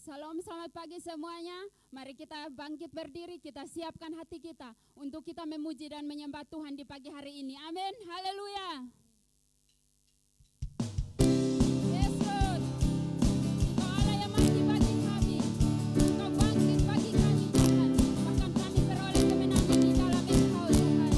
Salam, selamat pagi semuanya. Mari kita bangkit berdiri, kita siapkan hati kita untuk kita memuji dan menyembah Tuhan di pagi hari ini. Amin, haleluya. Yes, Lord. Engkau Allah yang mati bagi kami. Engkau bangkit bagi kami, Tuhan. Bahkan kami beroleh kemenangan di dalam Engkau, Tuhan.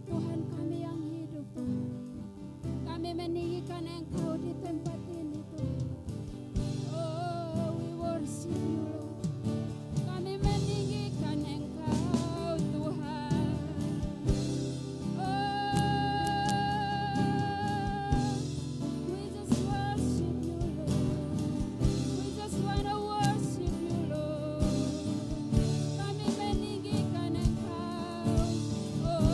Tuhan kami yang hidup, Tuhan. Kami meninggikan Engkau di tempat ini, Tuhan. Oh, we worship you, Lord. Kami meninggikan Engkau, Tuhan. Oh, we just worship you, Lord. We just wanna worship you, Lord. Kami meninggikan Engkau. Oh,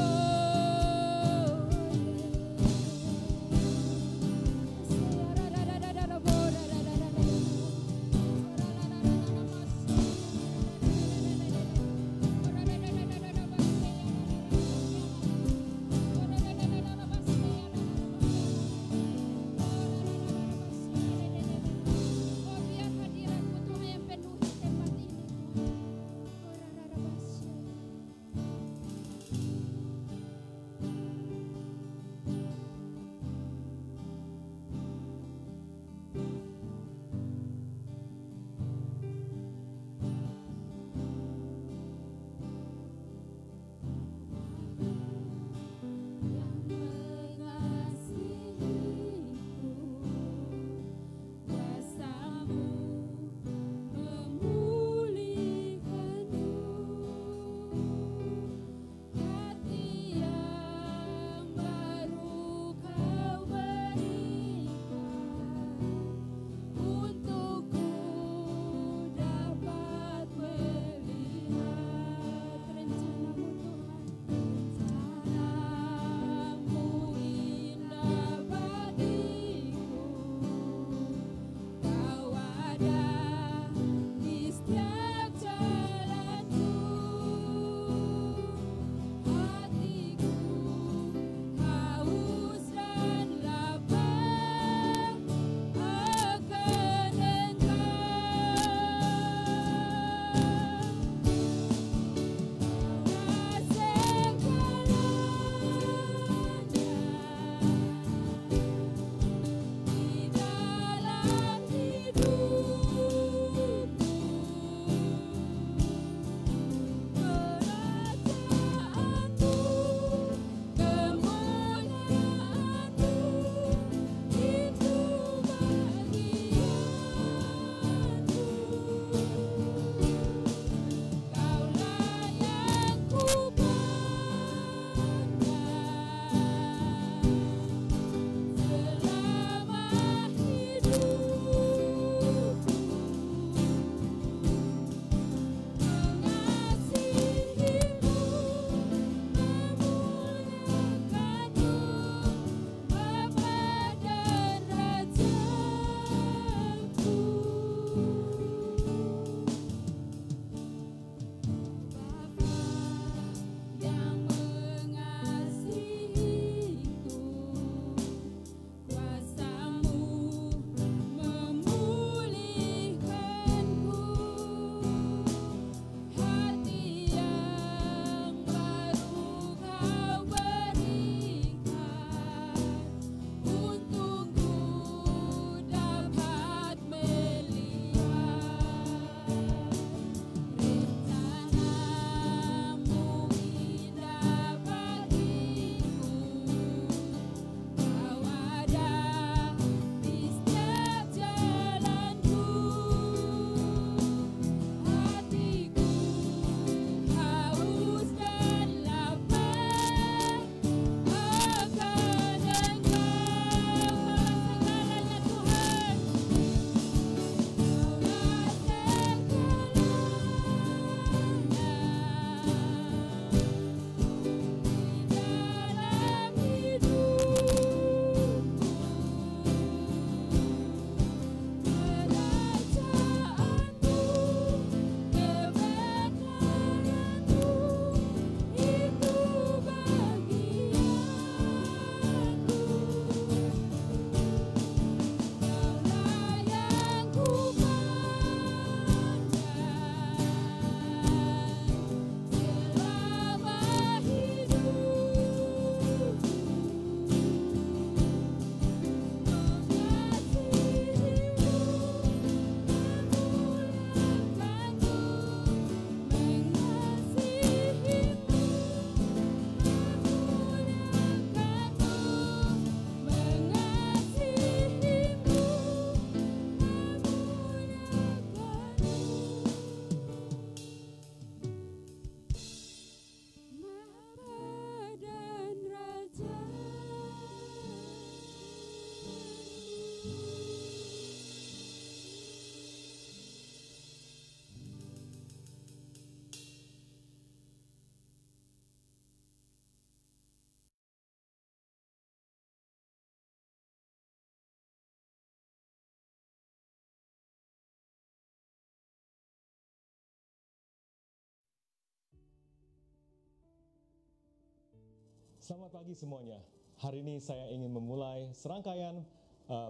Selamat pagi semuanya. Hari ini saya ingin memulai serangkaian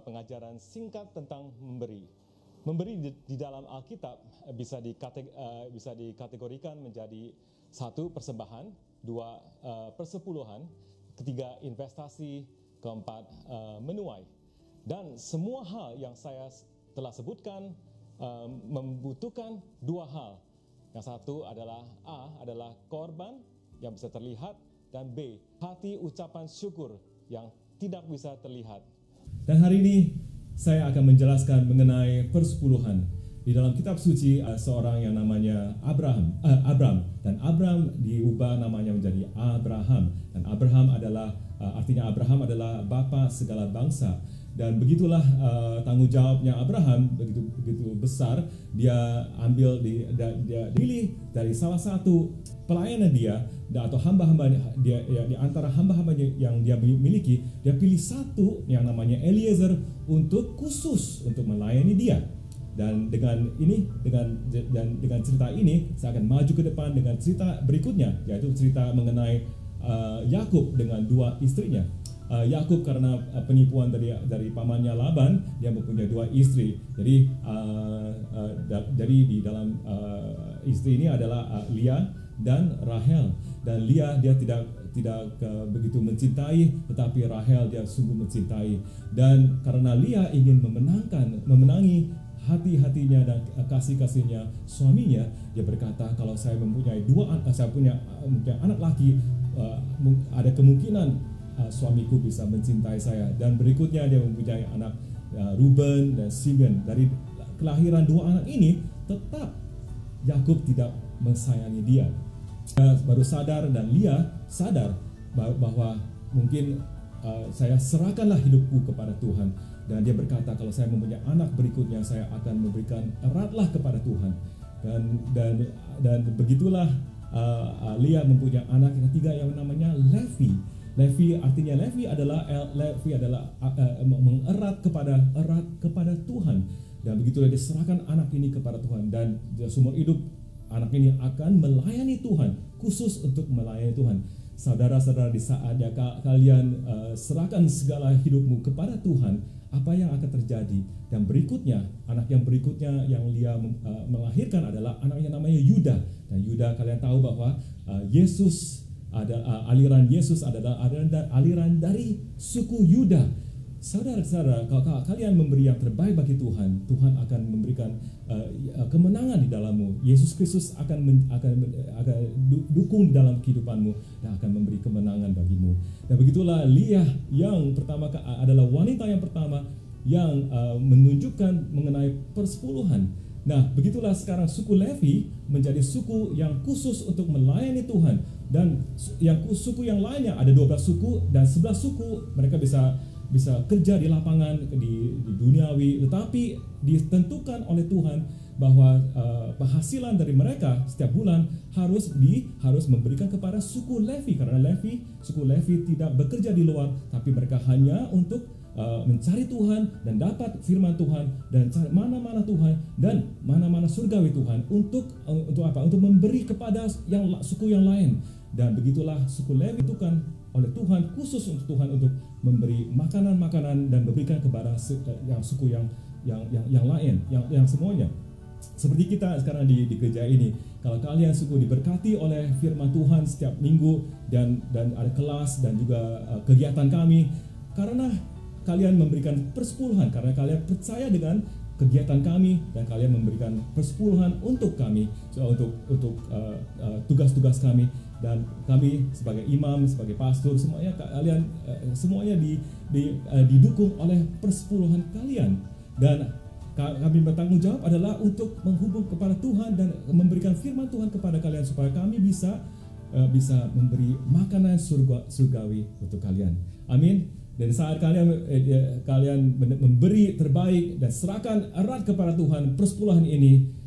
pengajaran singkat tentang memberi. Memberi di dalam Alkitab bisa dikategorikan menjadi 1. Persembahan, 2. Persepuluhan, 3. Investasi, 4. Menuai. Dan semua hal yang saya telah sebutkan membutuhkan 2 hal. Yang satu adalah A, adalah korban yang bisa terlihat, dan B, hati ucapan syukur yang tidak bisa terlihat. Dan hari ini saya akan menjelaskan mengenai persepuluhan. Di dalam kitab suci ada seorang yang namanya Abram, dan Abram diubah namanya menjadi Abraham. Dan Abraham adalah artinya Abraham adalah bapa segala bangsa. Dan begitulah tanggung jawabnya Abraham begitu besar. Dia dia pilih dari salah satu pelayanan dia atau hamba-hamba dia, di antara hamba-hambanya yang dia miliki, dia pilih satu yang namanya Eliezer untuk khusus untuk melayani dia. Dan dengan cerita ini saya akan maju ke depan dengan cerita berikutnya, yaitu cerita mengenai Yakub dengan 2 istrinya. Yakub karena penipuan dari pamannya Laban, dia mempunyai 2 istri. Jadi di dalam istri ini adalah Leah dan Rahel. Dan Leah dia tidak begitu mencintai, tetapi Rahel dia sungguh mencintai. Dan karena Leah ingin memenangi hati-hatinya dan kasih-kasihnya suaminya, dia berkata, kalau saya mempunyai anak laki, ada kemungkinan suamiku bisa mencintai saya. Dan berikutnya dia mempunyai anak Ruben dan Simeon. Dari kelahiran 2 anak ini, tetap Yakub tidak mensayangi dia. Dia baru sadar, dan Leah sadar bahwa mungkin saya serahkanlah hidupku kepada Tuhan. Dan dia berkata, kalau saya mempunyai anak berikutnya, saya akan memberikan eratlah kepada Tuhan. Dan begitulah Leah mempunyai anak yang ketiga yang namanya Levi. Levi adalah mengerat kepada Tuhan. Dan begitulah dia serahkan anak ini kepada Tuhan, dan seumur hidup anak ini akan melayani Tuhan, khusus untuk melayani Tuhan. Saudara-saudara, di saat kalian serahkan segala hidupmu kepada Tuhan, apa yang akan terjadi? Dan berikutnya, anak yang berikutnya yang Leah melahirkan adalah anak yang namanya Yuda. Dan Yuda, kalian tahu bahwa aliran Yesus adalah aliran dari suku Yuda. Saudara-saudara, kalau kalian memberi yang terbaik bagi Tuhan, Tuhan akan memberikan kemenangan di dalammu. Yesus Kristus akan dukung di dalam kehidupanmu dan akan memberi kemenangan bagimu. Dan begitulah Leah yang pertama adalah wanita yang pertama yang menunjukkan mengenai persepuluhan. Nah, begitulah sekarang suku Levi menjadi suku yang khusus untuk melayani Tuhan. Dan suku yang lainnya ada 12 suku, dan 11 suku mereka bisa kerja di lapangan, di duniawi, tetapi ditentukan oleh Tuhan bahwa penghasilan dari mereka setiap bulan harus memberikan kepada suku Levi, karena suku Levi tidak bekerja di luar, tapi mereka hanya untuk mencari Tuhan dan dapat firman Tuhan dan cari mana-mana Tuhan dan mana-mana surgawi Tuhan untuk apa? Untuk memberi kepada suku yang lain. Dan begitulah suku Levi itu kan oleh Tuhan, khusus untuk Tuhan untuk memberi makanan-makanan dan memberikan kepada suku yang lain, yang semuanya. Seperti kita sekarang di gereja ini, kalau kalian sungguh diberkati oleh firman Tuhan setiap minggu dan ada kelas dan juga kegiatan kami, karena kalian memberikan persepuluhan, karena kalian percaya dengan kegiatan kami dan kalian memberikan persepuluhan untuk kami, untuk tugas-tugas kami. Dan kami sebagai imam, sebagai pastor, semuanya kalian semuanya didukung oleh persepuluhan kalian. Dan kami bertanggung jawab adalah untuk menghubung kepada Tuhan dan memberikan firman Tuhan kepada kalian supaya kami bisa memberi makanan surgawi untuk kalian. Amin. Dan saat kalian memberi terbaik dan serahkan erat kepada Tuhan persepuluhan ini,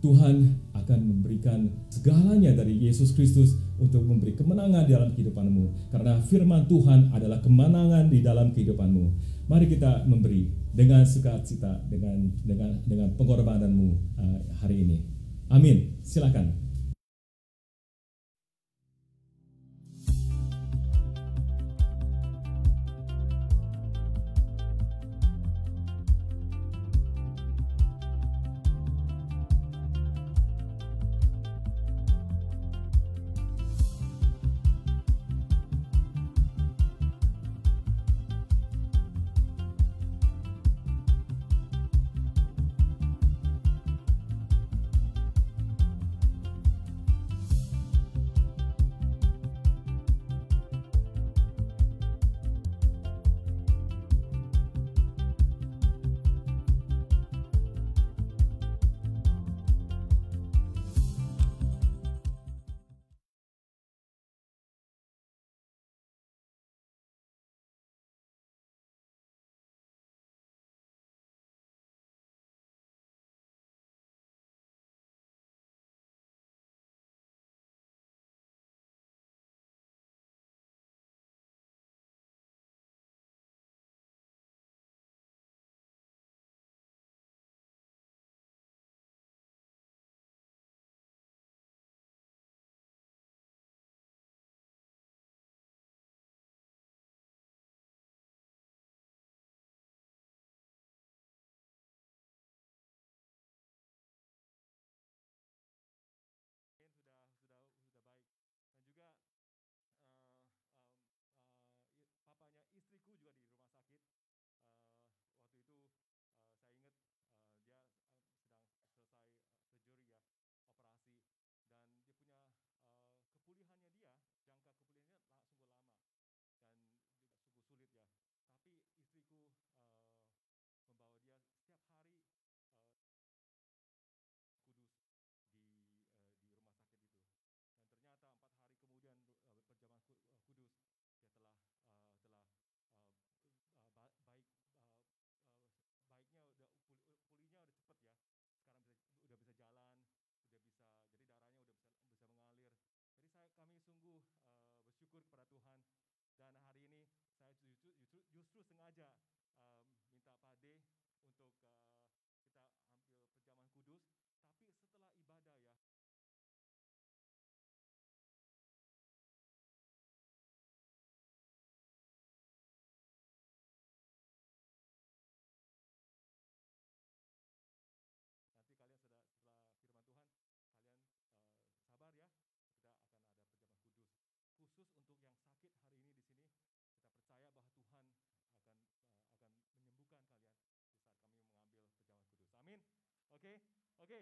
Tuhan akan memberikan segalanya dari Yesus Kristus untuk memberi kemenangan di dalam kehidupanmu. Karena firman Tuhan adalah kemenangan di dalam kehidupanmu. Mari kita memberi dengan sukacita, dengan pengorbananmu hari ini. Amin. Silakan. Dan hari ini saya justru sengaja minta Pak D untuk kita ambil perjamuan kudus. Tapi setelah ibadah ya, nanti kalian setelah firman Tuhan, kalian sabar ya, kita akan ada perjamuan kudus. Khusus untuk yang sakit hari ini di sini, kita percaya bahwa Tuhan akan menyembuhkan kalian di saat kami mengambil perjamuan kudus. Amin. Oke,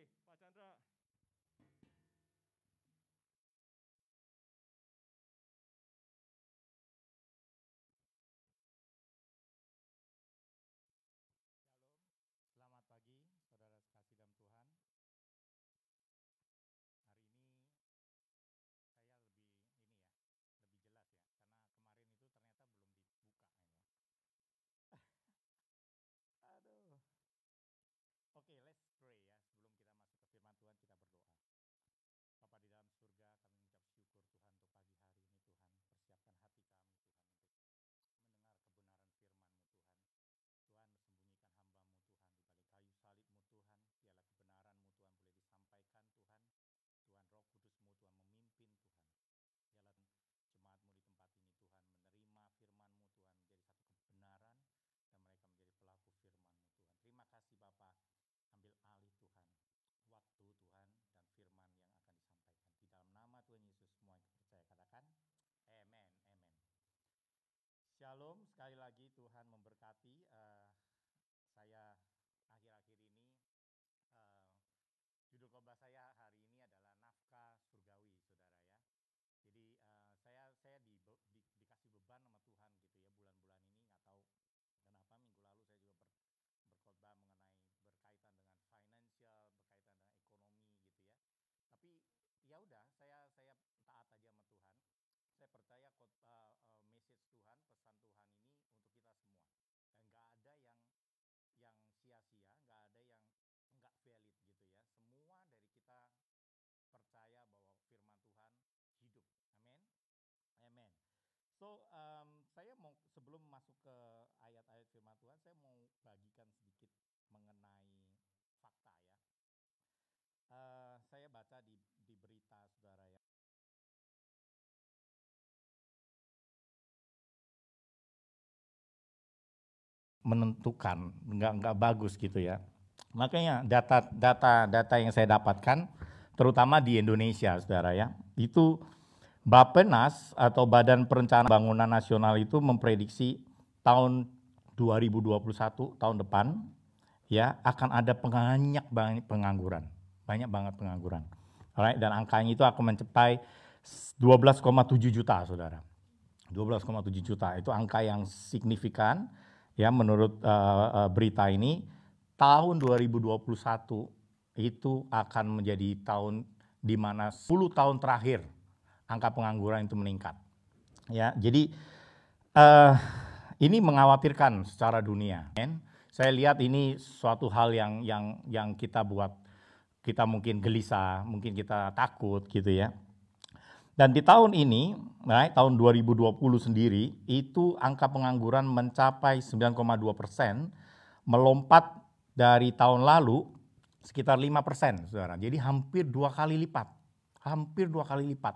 Pak Chandra. Selamat pagi, saudara sekasih dalam Tuhan. Hari ini saya lebih jelas ya, karena kemarin itu ternyata belum dibuka ini. Aduh. Oke, let's pray ya. Sebelum kita masuk ke firman Tuhan, kita berdoa. Bapa di dalam surga, kami mengucap syukur Tuhan untuk pagi hari ini Tuhan. Persiapkan hati kami Tuhan untuk mendengar kebenaran firman-Mu Tuhan. Tuhan, sembunyikan hamba-Mu Tuhan di balik kayu salib-Mu Tuhan. Biarlah kebenaran-Mu Tuhan boleh disampaikan Tuhan. Tuhan, Roh Kudus-Mu Tuhan memimpin Tuhan. Biarlah jemaat-Mu di tempat ini Tuhan menerima firman-Mu Tuhan menjadi satu kebenaran dan mereka menjadi pelaku firman-Mu Tuhan. Terima kasih Bapa. Ambil alih Tuhan waktu Tuhan dan firman yang akan disampaikan. Di dalam nama Tuhan Yesus semua yang percaya katakan amen, amen. Shalom, sekali lagi Tuhan memberkati. Saya akhir-akhir ini judul khotbah saya hari ini adalah nafkah surgawi, saudara ya. Jadi saya dikasih beban sama Tuhan gitu ya, bulan-bulan ini nggak tahu kenapa. Minggu lalu saya juga berkhotbah mengenai berkaitan dengan financial, berkaitan dengan ekonomi gitu ya. Tapi ya udah, saya taat aja sama Tuhan. Saya percaya message Tuhan, pesan Tuhan ini untuk kita semua. Dan nggak ada yang sia-sia, nggak ada yang nggak valid gitu ya. Semua dari kita percaya bahwa firman Tuhan hidup. Amin. Amen. So, saya mau sebelum masuk ke ayat-ayat firman Tuhan, saya mau bagikan sedikit mengenai fakta ya. Saya baca di berita, saudara ya. Menentukan, nggak bagus gitu ya. Makanya data yang saya dapatkan, terutama di Indonesia, saudara ya, itu Bappenas atau Badan Perencanaan Pembangunan Nasional itu memprediksi tahun 2021, tahun depan, ya akan ada banyak pengangguran, banyak banget pengangguran. Alright, dan angkanya itu akan mencapai 12,7 juta, saudara. 12,7 juta itu angka yang signifikan. Ya, menurut berita ini, tahun 2021 itu akan menjadi tahun di mana 10 tahun terakhir angka pengangguran itu meningkat. Ya, jadi ini mengkhawatirkan secara dunia. Saya lihat ini suatu hal yang kita buat, kita mungkin gelisah, mungkin kita takut gitu ya. Dan di tahun ini, tahun 2020 sendiri, itu angka pengangguran mencapai 9,2%, melompat dari tahun lalu sekitar 5%, saudara. Jadi hampir 2 kali lipat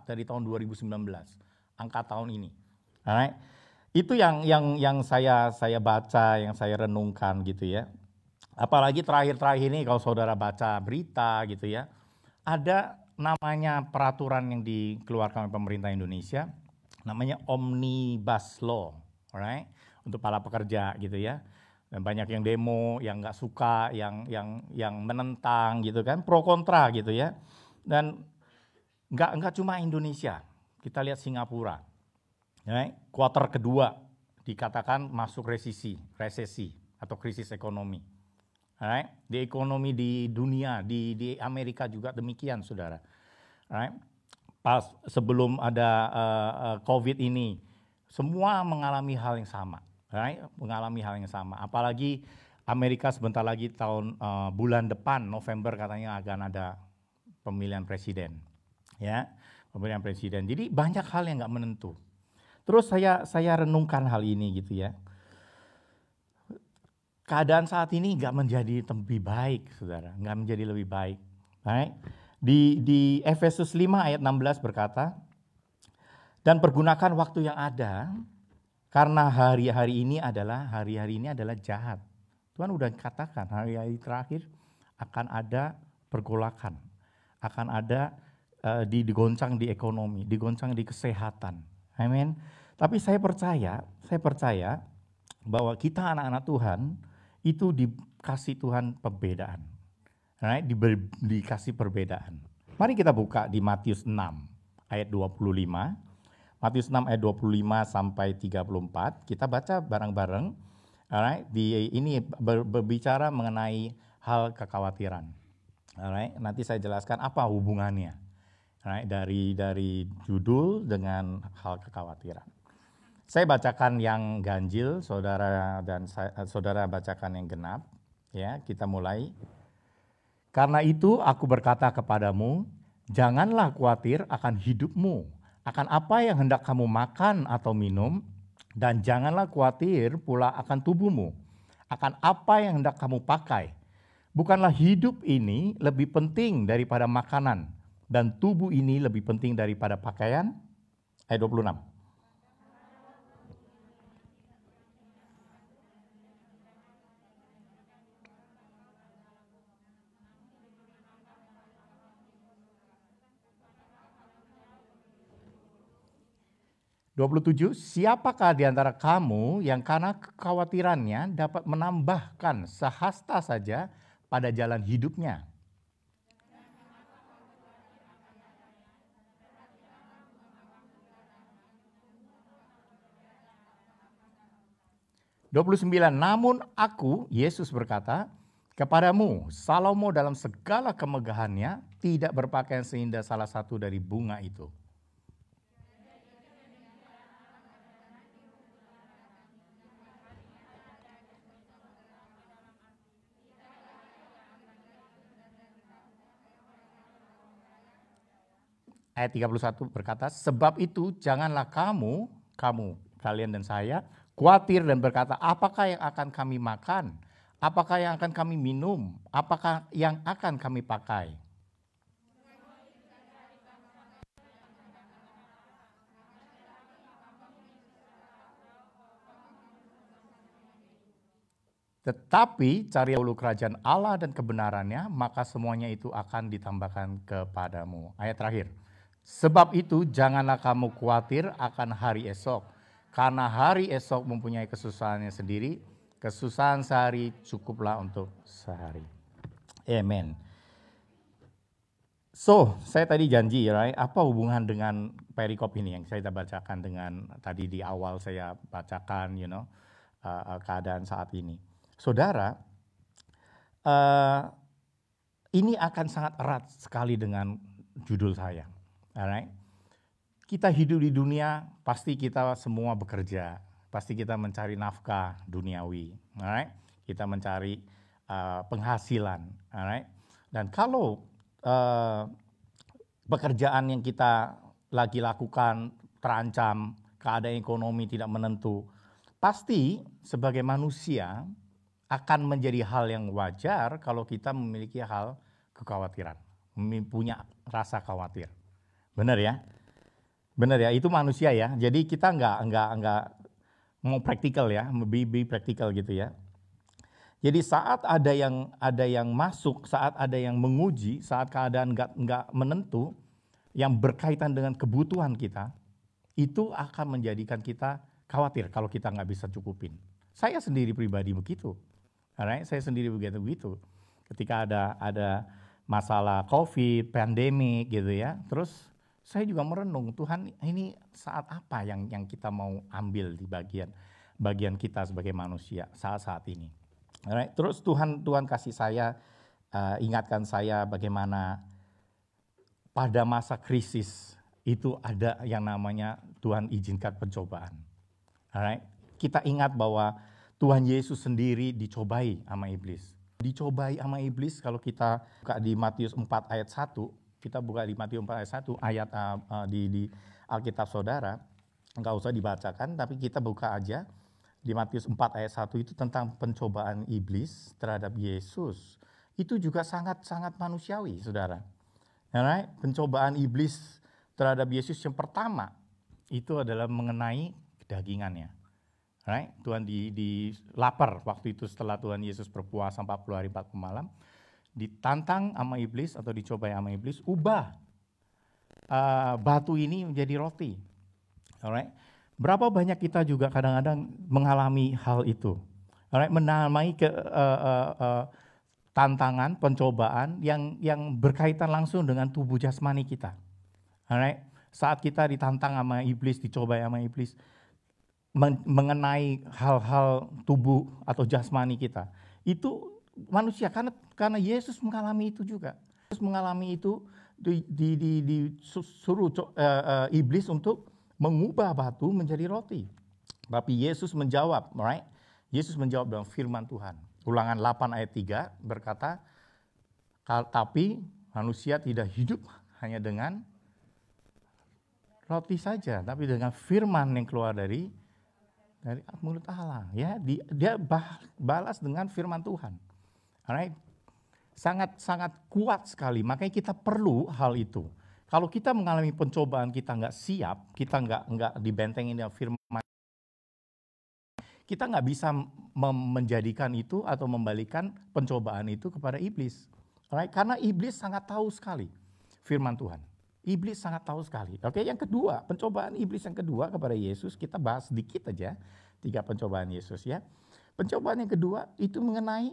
dari tahun 2019, angka tahun ini. Itu yang saya baca, yang saya renungkan gitu ya. Apalagi terakhir-terakhir ini kalau saudara baca berita gitu ya, ada namanya peraturan yang dikeluarkan oleh pemerintah Indonesia, namanya Omnibus Law, alright, untuk para pekerja gitu ya. Dan banyak yang demo, yang nggak suka, yang menentang gitu kan, pro kontra gitu ya. Dan nggak cuma Indonesia, kita lihat Singapura, alright, kuartal kedua dikatakan masuk resesi atau krisis ekonomi. Alright, di ekonomi di dunia, di Amerika juga demikian, saudara. Alright, pas sebelum ada COVID ini, semua mengalami hal yang sama. Alright, mengalami hal yang sama. Apalagi Amerika sebentar lagi bulan depan November katanya akan ada pemilihan presiden, ya, pemilihan presiden. Jadi banyak hal yang nggak menentu. Terus saya renungkan hal ini gitu ya. Keadaan saat ini nggak menjadi lebih baik, saudara. Nggak menjadi lebih baik. Right? Di Efesus 5 ayat 16 berkata, dan pergunakan waktu yang ada, karena hari-hari ini adalah jahat. Tuhan udah katakan hari-hari terakhir akan ada pergolakan, akan ada digoncang di ekonomi, digoncang di kesehatan. Amin. Tapi saya percaya bahwa kita anak-anak Tuhan itu dikasih Tuhan perbedaan. Right? Dikasih perbedaan. Mari kita buka di Matius 6 ayat 25. Matius 6 ayat 25 sampai 34. Kita baca bareng-bareng. Alright? Ini berbicara mengenai hal kekhawatiran. Alright? Nanti saya jelaskan apa hubungannya. Alright? Dari judul dengan hal kekhawatiran. Saya bacakan yang ganjil, saudara bacakan yang genap. Ya, kita mulai. Karena itu aku berkata kepadamu, janganlah khawatir akan hidupmu, akan apa yang hendak kamu makan atau minum, dan janganlah khawatir pula akan tubuhmu, akan apa yang hendak kamu pakai. Bukanlah hidup ini lebih penting daripada makanan, dan tubuh ini lebih penting daripada pakaian? Ayat 26. Siapakah di antara kamu yang karena kekhawatirannya dapat menambahkan sehasta saja pada jalan hidupnya? Namun aku, Yesus berkata, kepadamu, Salomo dalam segala kemegahannya tidak berpakaian seindah salah satu dari bunga itu. Ayat 31 berkata, sebab itu janganlah kalian dan saya, khawatir dan berkata, apakah yang akan kami makan? Apakah yang akan kami minum? Apakah yang akan kami pakai? Tetapi cari dahulu kerajaan Allah dan kebenarannya, maka semuanya itu akan ditambahkan kepadamu. Ayat terakhir. Sebab itu janganlah kamu khawatir akan hari esok, karena hari esok mempunyai kesusahannya sendiri, kesusahan sehari cukuplah untuk sehari. Amen. So, saya tadi janji, right? Apa hubungan dengan perikop ini yang saya bacakan dengan tadi di awal saya bacakan, keadaan saat ini. Saudara, ini akan sangat erat sekali dengan judul saya. Alright. Kita hidup di dunia, pasti kita semua bekerja, pasti kita mencari nafkah duniawi, alright. Kita mencari penghasilan, alright. Dan kalau pekerjaan yang kita lagi lakukan terancam, keadaan ekonomi tidak menentu, pasti sebagai manusia akan menjadi hal yang wajar kalau kita memiliki hal kekhawatiran, punya rasa khawatir. Benar ya? Benar ya, itu manusia ya. Jadi kita nggak mau praktikal ya, be praktikal gitu ya. Jadi saat ada yang masuk, saat ada yang menguji, saat keadaan nggak menentu, yang berkaitan dengan kebutuhan kita, itu akan menjadikan kita khawatir kalau kita nggak bisa cukupin. Saya sendiri pribadi begitu. Alright, saya sendiri begitu. Ketika ada masalah COVID, pandemik gitu ya, terus saya juga merenung, Tuhan ini saat apa yang kita mau ambil di bagian kita sebagai manusia saat ini. Alright, terus Tuhan kasih saya, ingatkan saya bagaimana pada masa krisis itu ada yang namanya Tuhan izinkan pencobaan. Alright, kita ingat bahwa Tuhan Yesus sendiri dicobai sama iblis. Dicobai sama iblis kalau kita buka di Matius 4 ayat 1, kita buka di Matius 4 ayat 1 ayat di Alkitab saudara, Nggak usah dibacakan, tapi kita buka aja di Matius 4 ayat 1 itu tentang pencobaan iblis terhadap Yesus. Itu juga sangat-sangat manusiawi, saudara. Alright? Pencobaan iblis terhadap Yesus yang pertama itu adalah mengenai kedagingannya. Alright? Tuhan di lapar waktu itu setelah Tuhan Yesus berpuasa 40 hari 40 malam, ditantang sama iblis atau dicobai sama iblis, ubah batu ini menjadi roti. Alright? Berapa banyak kita juga kadang-kadang mengalami hal itu. Alright? Mengalami tantangan, pencobaan yang berkaitan langsung dengan tubuh jasmani kita. Alright? Saat kita ditantang sama iblis, dicobai sama iblis, mengenai hal-hal tubuh atau jasmani kita, itu manusia, karena Yesus mengalami itu juga. Yesus mengalami itu, disuruh iblis untuk mengubah batu menjadi roti. Tapi Yesus menjawab, right? Yesus menjawab dalam firman Tuhan. Ulangan 8 ayat 3 berkata, tapi manusia tidak hidup hanya dengan roti saja, tapi dengan firman yang keluar dari mulut Allah. Ya, dia balas dengan firman Tuhan. Alright? Sangat kuat sekali, makanya kita perlu hal itu. Kalau kita mengalami pencobaan, kita nggak siap, kita nggak dibentengin dengan firman, kita nggak bisa menjadikan itu atau membalikan pencobaan itu kepada iblis. Alright? Karena iblis sangat tahu sekali firman Tuhan. Iblis sangat tahu sekali. Oke, yang kedua, pencobaan iblis yang kedua kepada Yesus, kita bahas sedikit aja 3 pencobaan Yesus ya. Pencobaan yang kedua itu mengenai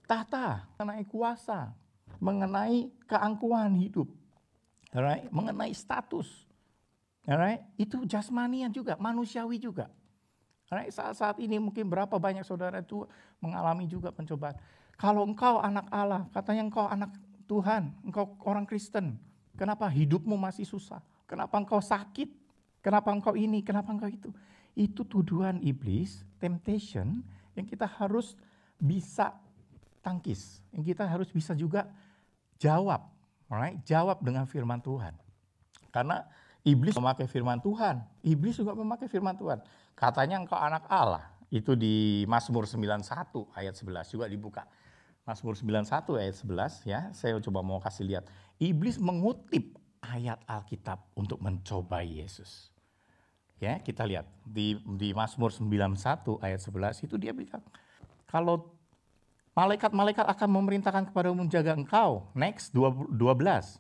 tahta, mengenai kuasa, mengenai keangkuhan hidup. Alright? Mengenai status. Alright? Itu jasmanian juga, manusiawi juga. Alright? Saat ini mungkin berapa banyak saudara itu mengalami juga pencobaan. Kalau engkau anak Allah, katanya engkau anak Tuhan, engkau orang Kristen, kenapa hidupmu masih susah? Kenapa engkau sakit? Kenapa engkau ini? Kenapa engkau itu? Itu tuduhan iblis, temptation, yang kita harus bisa tangkis. Yang kita harus bisa juga jawab. Alright? Jawab dengan firman Tuhan. Karena iblis memakai firman Tuhan. Iblis juga memakai firman Tuhan. Katanya engkau anak Allah. Itu di Mazmur 91 ayat 11 juga dibuka. Mazmur 91 ayat 11 ya. Saya coba mau kasih lihat. Iblis mengutip ayat Alkitab untuk mencobai Yesus. Ya, kita lihat di Mazmur 91 ayat 11 itu dia bilang, kalau malaikat-malaikat akan memerintahkan kepadamu menjaga engkau. Next, 12. 12,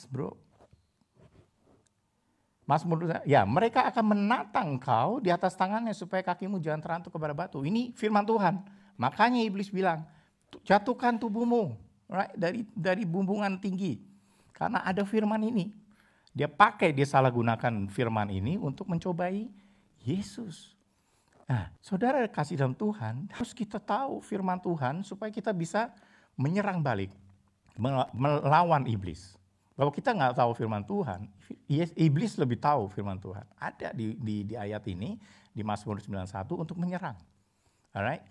bro. Mazmur, ya, mereka akan menatang engkau di atas tangannya supaya kakimu jangan terantuk kepada batu. Ini firman Tuhan. Makanya iblis bilang, jatuhkan tubuhmu, right, dari bumbungan tinggi. Karena ada firman ini. Dia salah gunakan firman ini untuk mencobai Yesus. Nah, saudara kasih dalam Tuhan, harus kita tahu firman Tuhan supaya kita bisa menyerang balik, melawan iblis. Kalau kita nggak tahu firman Tuhan, iblis lebih tahu firman Tuhan. Ada di ayat ini, di Mazmur 91 untuk menyerang. Alright?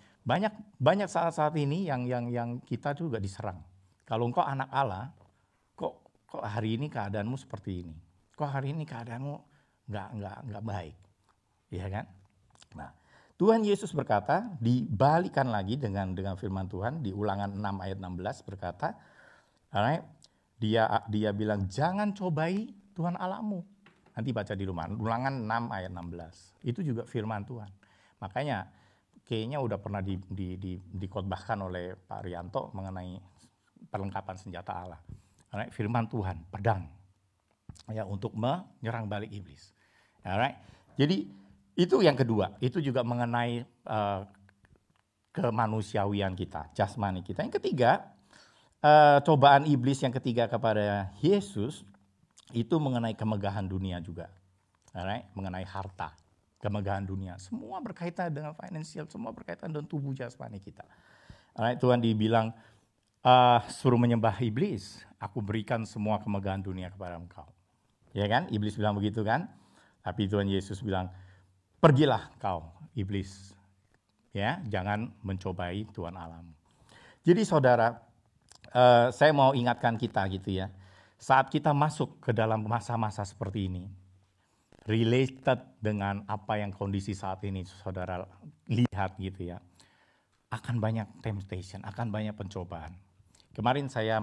Banyak saat-saat ini yang kita juga diserang. Kalau engkau anak Allah, kok hari ini keadaanmu seperti ini? Kok hari ini keadaanmu nggak baik? Iya kan? Nah, Tuhan Yesus berkata, dibalikan lagi dengan firman Tuhan di Ulangan 6 ayat 16 berkata, alright, dia bilang jangan cobai Tuhan Allahmu. Nanti baca di rumah, Ulangan 6 ayat 16. Itu juga firman Tuhan. Makanya kayaknya udah pernah dikhotbahkan oleh Pak Rianto mengenai perlengkapan senjata Allah. Alright, firman Tuhan, pedang, ya, untuk menyerang balik iblis. Alright, jadi itu yang kedua, itu juga mengenai kemanusiawian kita, jasmani kita. Yang ketiga, cobaan iblis yang ketiga kepada Yesus itu mengenai kemegahan dunia juga. Alright, mengenai harta, kemegahan dunia, semua berkaitan dengan finansial, semua berkaitan dengan tubuh jasmani kita. Alright, Tuhan dibilang suruh menyembah iblis, aku berikan semua kemegahan dunia kepada engkau. Ya kan? Iblis bilang begitu kan? Tapi Tuhan Yesus bilang, pergilah kau iblis. Ya, jangan mencobai Tuhan Allahmu. Jadi saudara, saya mau ingatkan kita gitu ya. saat kita masuk ke dalam masa-masa seperti ini, related dengan apa yang kondisi saat ini saudara lihat gitu ya, akan banyak temptation, akan banyak pencobaan. Kemarin saya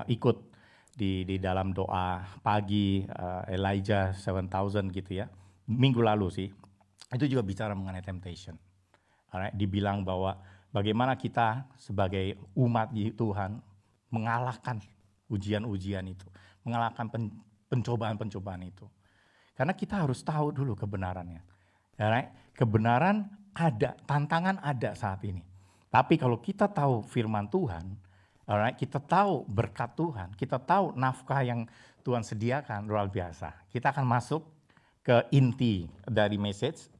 ikut di dalam doa pagi Elijah 7000 gitu ya, minggu lalu sih, itu juga bicara mengenai temptation. Alright, dibilang bahwa bagaimana kita sebagai umat Tuhan mengalahkan ujian-ujian itu, mengalahkan pencobaan-pencobaan itu. Karena kita harus tahu dulu kebenarannya. Alright, kebenaran ada, tantangan ada saat ini. Tapi kalau kita tahu firman Tuhan, alright, kita tahu berkat Tuhan, kita tahu nafkah yang Tuhan sediakan, luar biasa. Kita akan masuk ke inti dari message.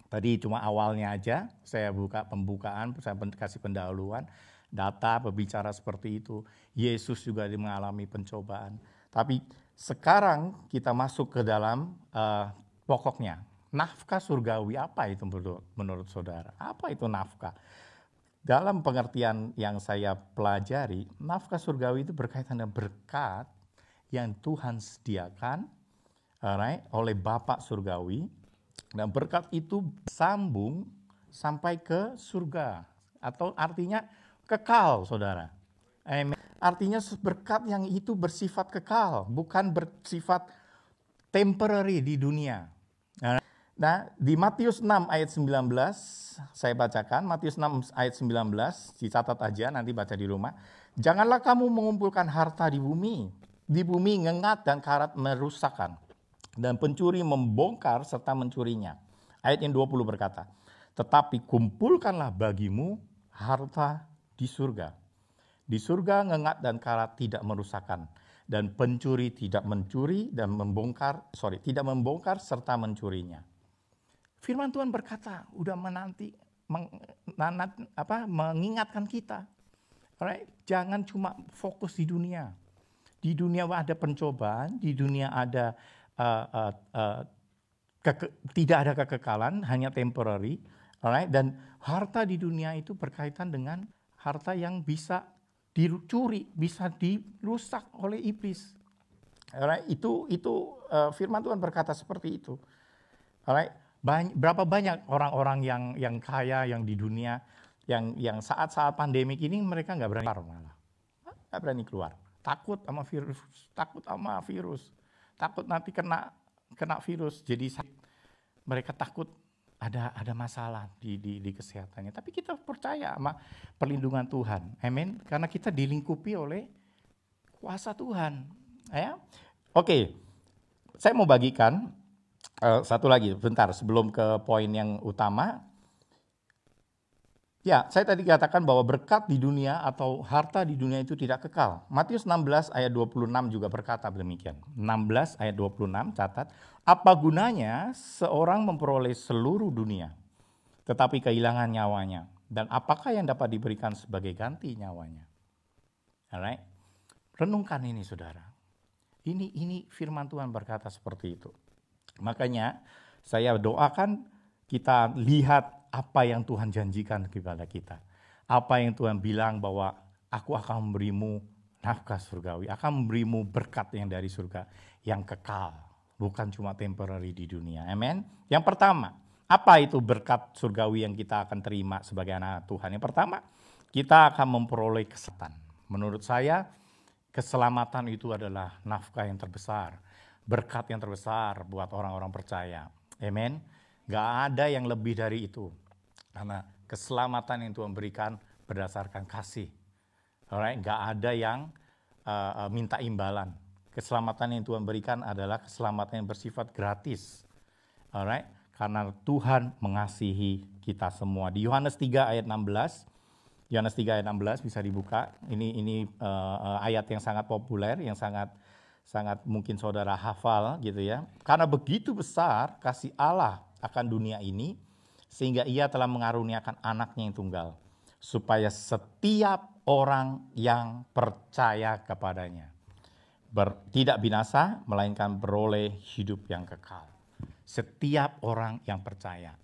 Tadi cuma awalnya aja, saya buka pembukaan, saya kasih pendahuluan, data berbicara seperti itu. Yesus juga mengalami pencobaan. Tapi sekarang kita masuk ke dalam pokoknya. Nafkah surgawi apa itu menurut saudara? Apa itu nafkah? Dalam pengertian yang saya pelajari, nafkah surgawi itu berkaitan dengan berkat yang Tuhan sediakan oleh Bapa surgawi. Dan berkat itu sambung sampai ke surga. Atau artinya kekal, saudara. Amen. Artinya berkat yang itu bersifat kekal, bukan bersifat temporary di dunia. Nah, di Matius 6 ayat 19, saya bacakan. Matius 6 ayat 19, dicatat aja, nanti baca di rumah. Janganlah kamu mengumpulkan harta di bumi. Di bumi ngengat dan karat merusakkan. Dan pencuri membongkar serta mencurinya. Ayat yang 20 berkata, tetapi kumpulkanlah bagimu harta di surga. Di surga ngengat dan karat tidak merusakkan. Dan pencuri tidak mencuri dan tidak membongkar serta mencurinya. Firman Tuhan berkata, udah mengingatkan kita. Alright? Jangan cuma fokus di dunia. Di dunia ada pencobaan, di dunia ada tidak ada kekekalan, hanya temporary, alright? Dan harta di dunia itu berkaitan dengan harta yang bisa dicuri, bisa dirusak oleh iblis. Alright? Itu firman Tuhan berkata seperti itu. Alright? Berapa banyak orang-orang yang kaya yang di dunia yang saat-saat pandemik ini mereka nggak berani keluar malah, nggak berani keluar, takut sama virus. Takut nanti kena virus, jadi mereka takut ada masalah di kesehatannya. Tapi kita percaya sama perlindungan Tuhan, amin. Karena kita dilingkupi oleh kuasa Tuhan. Ya, oke. Saya mau bagikan satu lagi, bentar sebelum ke poin yang utama. Ya, saya tadi katakan bahwa berkat di dunia atau harta di dunia itu tidak kekal. Matius 16 ayat 26 juga berkata demikian. 16 ayat 26 catat, apa gunanya seorang memperoleh seluruh dunia, tetapi kehilangan nyawanya? Dan apakah yang dapat diberikan sebagai ganti nyawanya? Alright? Renungkan ini saudara. Ini firman Tuhan berkata seperti itu. Makanya saya doakan kita lihat apa yang Tuhan janjikan kepada kita. Apa yang Tuhan bilang bahwa aku akan memberimu nafkah surgawi, akan memberimu berkat yang dari surga, yang kekal, bukan cuma temporary di dunia. Amen. Yang pertama, apa itu berkat surgawi yang kita akan terima sebagai anak Tuhan? Yang pertama, kita akan memperoleh keselamatan. Menurut saya, keselamatan itu adalah nafkah yang terbesar, berkat yang terbesar buat orang-orang percaya. Amen. Gak ada yang lebih dari itu. Karena keselamatan yang Tuhan berikan berdasarkan kasih. Alright, gak ada yang minta imbalan. Keselamatan yang Tuhan berikan adalah keselamatan yang bersifat gratis. Alright, karena Tuhan mengasihi kita semua. Di Yohanes 3 ayat 16, Yohanes 3 ayat 16 bisa dibuka. Ini ayat yang sangat populer, yang sangat mungkin saudara hafal gitu ya. Karena begitu besar kasih Allah akan dunia ini, sehingga ia telah mengaruniakan anaknya yang tunggal, supaya setiap orang yang percaya kepadanya tidak binasa, melainkan beroleh hidup yang kekal. Setiap orang yang percaya.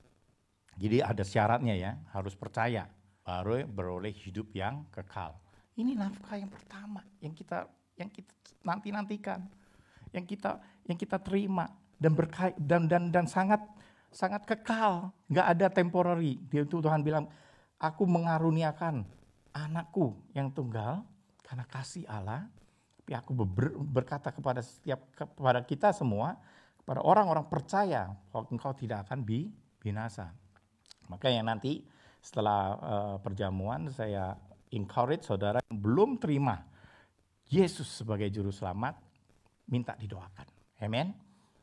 Jadi ada syaratnya ya, harus percaya, baru beroleh hidup yang kekal. Ini nafkah yang pertama yang kita yang kita nanti-nantikan, yang kita terima dan sangat kekal, nggak ada temporary. Tuhan bilang, aku mengaruniakan anakku yang tunggal karena kasih Allah. Tapi aku berkata kepada kita semua, kepada orang-orang percaya, bahwa engkau tidak akan binasa. Makanya nanti setelah perjamuan saya encourage saudara yang belum terima Yesus sebagai juru selamat, minta didoakan. Amen.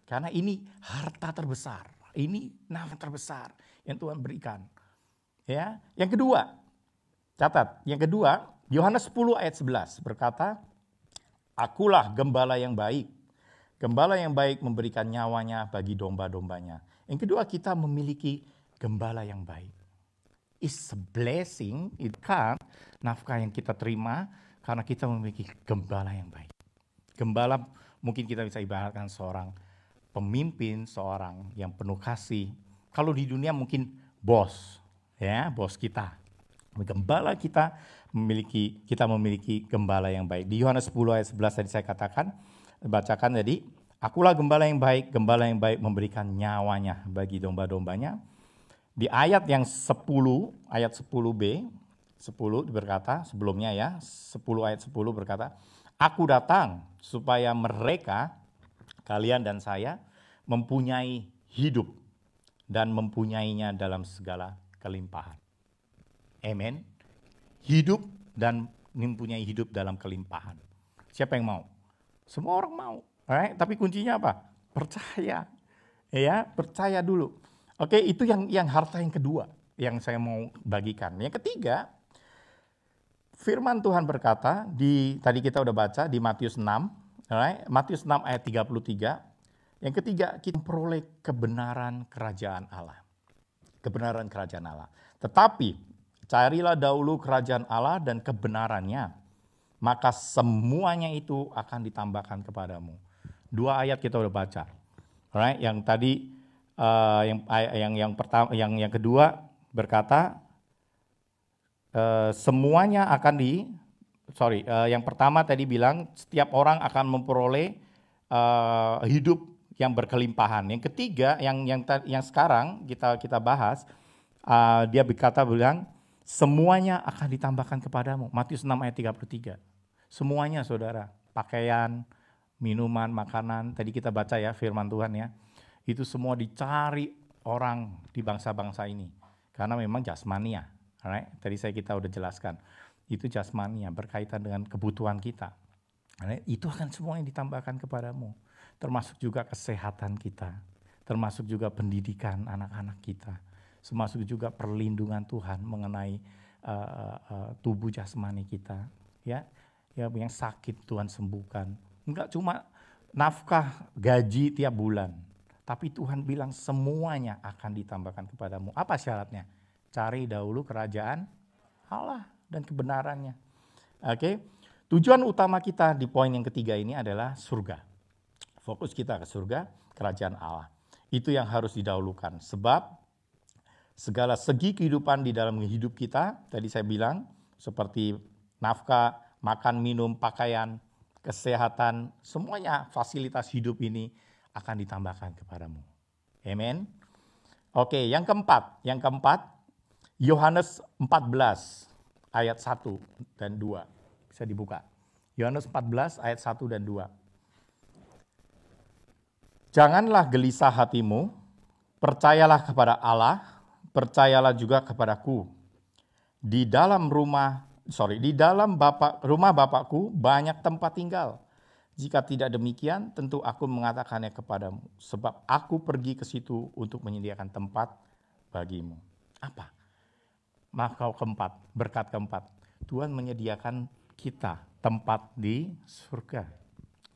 Karena ini harta terbesar, ini nama terbesar yang Tuhan berikan. Ya, yang kedua, catat, yang kedua, Yohanes 10 ayat 11 berkata, akulah gembala yang baik. Gembala yang baik memberikan nyawanya bagi domba-dombanya. Yang kedua, kita memiliki gembala yang baik. It's a blessing, itu kan nafkah yang kita terima karena kita memiliki gembala yang baik. Gembala mungkin kita bisa ibaratkan seorang pemimpin, seorang yang penuh kasih. Kalau di dunia mungkin bos, ya, bos kita. Gembala kita memiliki gembala yang baik. Di Yohanes 10 ayat 11 tadi saya bacakan tadi, akulah gembala yang baik memberikan nyawanya bagi domba-dombanya. Di ayat yang 10, ayat 10b, 10 berkata, sebelumnya ya, 10 ayat 10 berkata, aku datang supaya mereka, kalian dan saya, mempunyai hidup dan mempunyainya dalam segala kelimpahan. Amen. Hidup dan mempunyai hidup dalam kelimpahan. Siapa yang mau? Semua orang mau. Right? Tapi kuncinya apa? Percaya. Ya, percaya dulu. Oke, itu yang harta yang kedua yang saya mau bagikan. Yang ketiga, firman Tuhan berkata, tadi kita udah baca di Matius 6, right? Matius 6 ayat 33. Yang ketiga, kita memperoleh kebenaran kerajaan Allah. Kebenaran kerajaan Allah. Tetapi, carilah dahulu kerajaan Allah dan kebenarannya, maka semuanya itu akan ditambahkan kepadamu. 2 ayat kita udah baca. Right? Yang tadi yang kedua berkata semuanya akan yang pertama tadi bilang setiap orang akan memperoleh hidup yang berkelimpahan. Yang ketiga yang sekarang kita bahas, dia bilang semuanya akan ditambahkan kepadamu. Matius 6 ayat 33. Semuanya saudara, pakaian, minuman, makanan, tadi kita baca ya firman Tuhan ya. Itu semua dicari orang di bangsa-bangsa ini. Karena memang jasmania. Right? Tadi kita udah jelaskan. Itu jasmania berkaitan dengan kebutuhan kita. Right? Itu akan semua yang ditambahkan kepadamu. Termasuk juga kesehatan kita. Termasuk juga pendidikan anak-anak kita. Termasuk juga perlindungan Tuhan mengenai tubuh jasmani kita. Ya, yang sakit Tuhan sembuhkan. Enggak cuma nafkah gaji tiap bulan. Tapi Tuhan bilang semuanya akan ditambahkan kepadamu. Apa syaratnya? Cari dahulu kerajaan Allah dan kebenarannya. Oke. Tujuan utama kita di poin yang ketiga ini adalah surga. Fokus kita ke surga, kerajaan Allah. Itu yang harus didahulukan. Sebab segala segi kehidupan di dalam hidup kita, tadi saya bilang, seperti nafkah, makan, minum, pakaian, kesehatan, semuanya fasilitas hidup ini akan ditambahkan kepadamu. Amen. Oke, yang keempat, Yohanes 14 ayat 1 dan 2. Bisa dibuka. Yohanes 14 ayat 1 dan 2. Janganlah gelisah hatimu, percayalah kepada Allah, percayalah juga kepadaku. Di dalam rumah Bapakku banyak tempat tinggal. Jika tidak demikian, tentu aku mengatakannya kepadamu. Sebab aku pergi ke situ untuk menyediakan tempat bagimu. Apa? Maka keempat, berkat keempat. Tuhan menyediakan kita tempat di surga.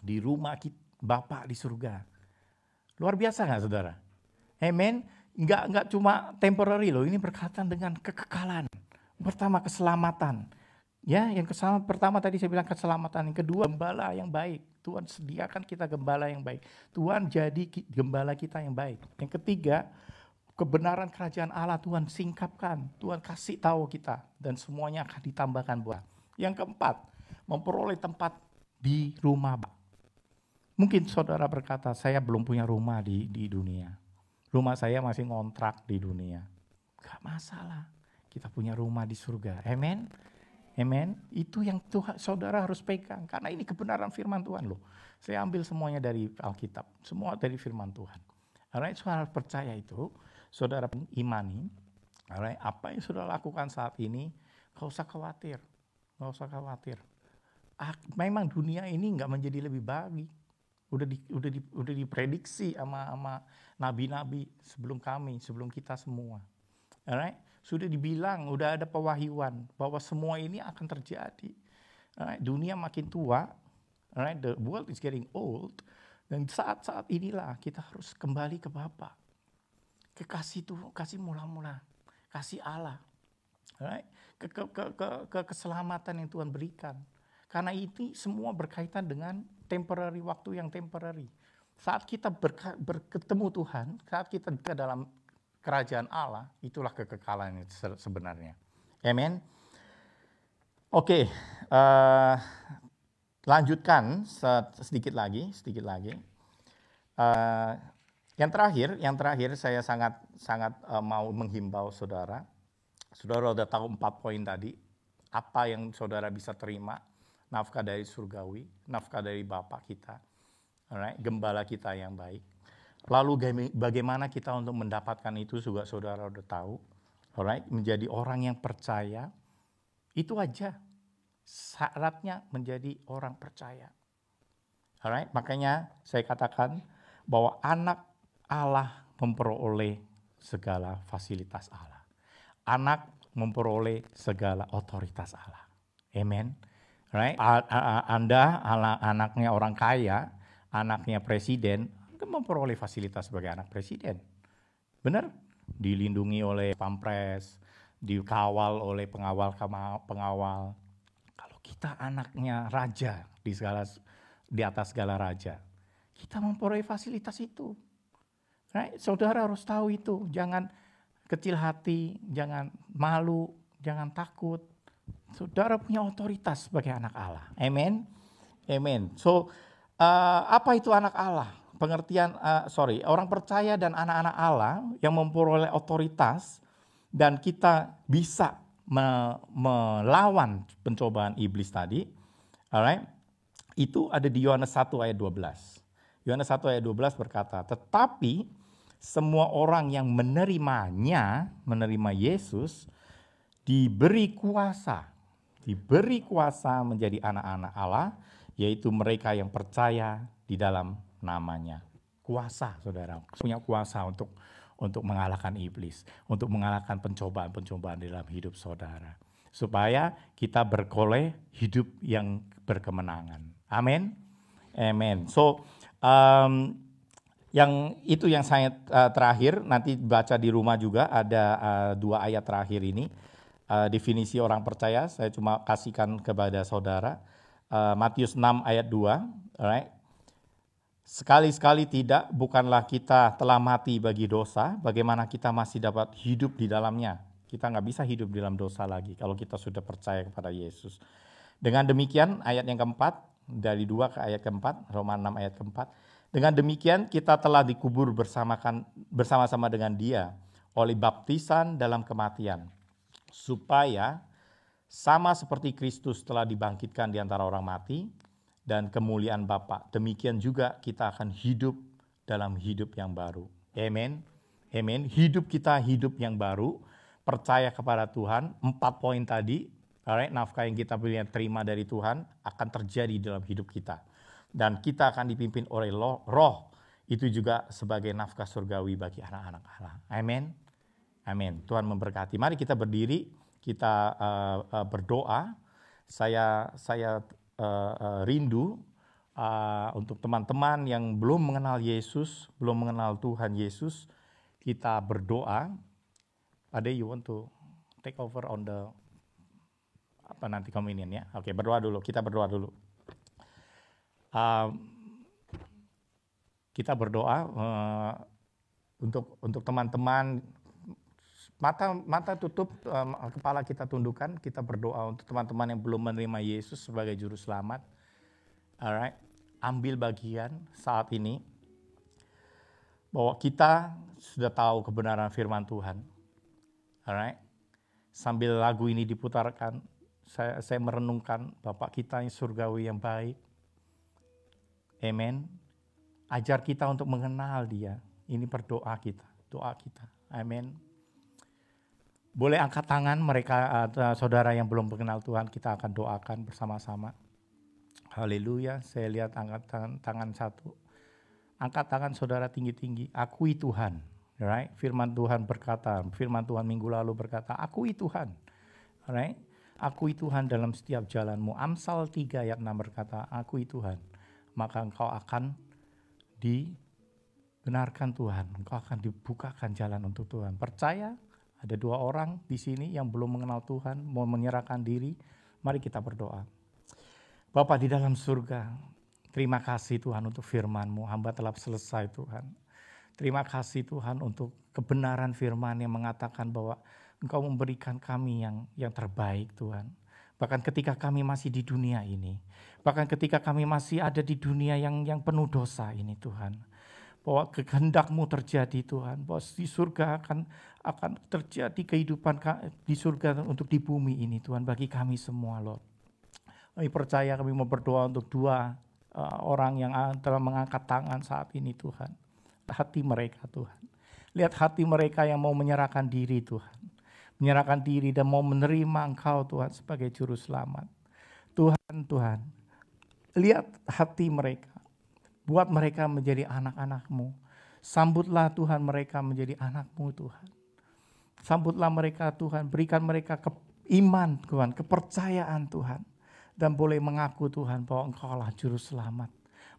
Di rumah Bapa di surga. Luar biasa nggak saudara? Amen. Nggak cuma temporary loh. Ini berkaitan dengan kekekalan. Pertama keselamatan. Ya, yang pertama tadi saya bilang keselamatan. Yang kedua gembala yang baik. Tuhan sediakan kita gembala yang baik. Tuhan jadi gembala kita yang baik. Yang ketiga, kebenaran kerajaan Allah Tuhan singkapkan. Tuhan kasih tahu kita. Dan semuanya akan ditambahkan buat. Yang keempat, memperoleh tempat di rumah Bapa. Mungkin saudara berkata, saya belum punya rumah di dunia. Rumah saya masih ngontrak di dunia. Gak masalah, kita punya rumah di surga. Amen. Amen. Itu yang Tuhan, saudara harus pegang. Karena ini kebenaran firman Tuhan loh. Saya ambil semuanya dari Alkitab. Semua dari firman Tuhan. Alright, saudara percaya itu. Saudara imani. Alright, apa yang saudara lakukan saat ini, gak usah khawatir. Gak usah khawatir. Memang dunia ini gak menjadi lebih baik. Udah diprediksi sama nabi-nabi sebelum kami, sebelum kita semua. Alright? Sudah dibilang, udah ada pewahyuan bahwa semua ini akan terjadi. Alright? Dunia makin tua, alright? The world is getting old, dan saat-saat inilah kita harus kembali ke Bapa. Ke kasih Tuhan, kasih mula-mula, kasih Allah. Alright? Ke keselamatan yang Tuhan berikan. Karena ini semua berkaitan dengan temporary, waktu yang temporary. Saat kita berketemu Tuhan, saat kita ke dalam kerajaan Allah, itulah kekekalan sebenarnya. Amen. Oke, lanjutkan sedikit lagi. Yang terakhir saya sangat mau menghimbau saudara. Saudara udah tahu 4 poin tadi. Apa yang saudara bisa terima? Nafkah dari surgawi, nafkah dari Bapa kita, alright, gembala kita yang baik. Lalu bagaimana kita untuk mendapatkan itu juga saudara udah tahu. Alright, menjadi orang yang percaya. Itu aja syaratnya menjadi orang percaya. Alright, makanya saya katakan bahwa anak Allah memperoleh segala fasilitas Allah. Anak memperoleh segala otoritas Allah. Amen. Right? Anda anaknya orang kaya, anaknya presiden, memperoleh fasilitas sebagai anak presiden. Benar? Dilindungi oleh pampres, dikawal oleh pengawal. Kalau kita anaknya raja di atas segala raja, kita memperoleh fasilitas itu. Right? Saudara harus tahu itu. Jangan kecil hati, jangan malu, jangan takut. Saudara punya otoritas sebagai anak Allah. Amen. Amen. So, apa itu anak Allah? Pengertian, orang percaya dan anak-anak Allah yang memperoleh otoritas dan kita bisa melawan pencobaan iblis tadi. Alright? Itu ada di Yohanes 1 ayat 12. Yohanes 1 ayat 12 berkata, tetapi semua orang yang menerima Yesus, diberi kuasa menjadi anak-anak Allah, yaitu mereka yang percaya di dalam namanya. Kuasa, saudara, punya kuasa untuk mengalahkan iblis, untuk mengalahkan pencobaan-pencobaan dalam hidup saudara, supaya kita beroleh hidup yang berkemenangan. Amin. Amen. So, yang saya terakhir, nanti baca di rumah juga ada 2 ayat terakhir ini. Definisi orang percaya, saya cuma kasihkan kepada saudara. Matius 6 ayat 2, alright. Sekali-sekali tidak, bukanlah kita telah mati bagi dosa, bagaimana kita masih dapat hidup di dalamnya. Kita nggak bisa hidup di dalam dosa lagi kalau kita sudah percaya kepada Yesus. Dengan demikian, ayat yang keempat, dari 2 ke ayat keempat, Roma 6 ayat keempat. Dengan demikian kita telah dikubur bersama-sama dengan Dia oleh baptisan dalam kematian, supaya sama seperti Kristus telah dibangkitkan di antara orang mati dan kemuliaan Bapa, demikian juga kita akan hidup dalam hidup yang baru. Amen. Amen. Hidup kita hidup yang baru, percaya kepada Tuhan. 4 poin tadi, alright, nafkah yang kita terima dari Tuhan akan terjadi dalam hidup kita. Dan kita akan dipimpin oleh Roh, itu juga sebagai nafkah surgawi bagi anak-anak Allah. Amen. Amin. Tuhan memberkati. Mari kita berdiri, kita berdoa. Saya rindu untuk teman-teman yang belum mengenal Yesus, belum mengenal Tuhan Yesus, kita berdoa. Ade, you want to take over on the nanti communion ya? Oke, berdoa dulu. Kita berdoa dulu. Kita berdoa untuk teman-teman. Mata tutup, kepala kita tundukkan, kita berdoa untuk teman-teman yang belum menerima Yesus sebagai juru selamat. alright, ambil bagian saat ini bahwa kita sudah tahu kebenaran firman Tuhan. Alright. Sambil lagu ini diputarkan, saya merenungkan Bapak kita yang surgawi yang baik. Amen. Ajar kita untuk mengenal Dia. Ini berdoa kita, doa kita. Amen. Boleh angkat tangan mereka, saudara yang belum mengenal Tuhan, kita akan doakan bersama-sama. Haleluya, saya lihat angkat tangan satu. Angkat tangan saudara tinggi-tinggi, akui Tuhan. Right? Firman Tuhan berkata, firman Tuhan minggu lalu berkata, akui Tuhan. Right? Akui Tuhan dalam setiap jalanmu. Amsal 3 ayat 6 berkata, akui Tuhan. Maka engkau akan dibenarkan Tuhan. Engkau akan dibukakan jalan untuk Tuhan. Percaya? Ada 2 orang di sini yang belum mengenal Tuhan, mau menyerahkan diri. Mari kita berdoa. Bapa di dalam surga, terima kasih Tuhan untuk firman-Mu. Hamba telah selesai Tuhan. Terima kasih Tuhan untuk kebenaran firman yang mengatakan bahwa Engkau memberikan kami yang terbaik Tuhan. Bahkan ketika kami masih di dunia ini. Bahkan ketika kami masih ada di dunia yang penuh dosa ini Tuhan. Bahwa kehendak-Mu terjadi Tuhan, bahwa di surga akan terjadi kehidupan di surga untuk di bumi ini Tuhan, bagi kami semua Lord. Kami percaya, kami mau berdoa untuk 2 orang yang telah mengangkat tangan saat ini Tuhan. Hati mereka Tuhan, lihat hati mereka yang mau menyerahkan diri Tuhan, menyerahkan diri dan mau menerima Engkau Tuhan sebagai Juru Selamat. Tuhan, lihat hati mereka. Buat mereka menjadi anak-anak-Mu. Sambutlah Tuhan mereka menjadi anak-Mu Tuhan. Sambutlah mereka Tuhan. Berikan mereka iman Tuhan, kepercayaan Tuhan. Dan boleh mengaku Tuhan bahwa Engkau lah Juru Selamat.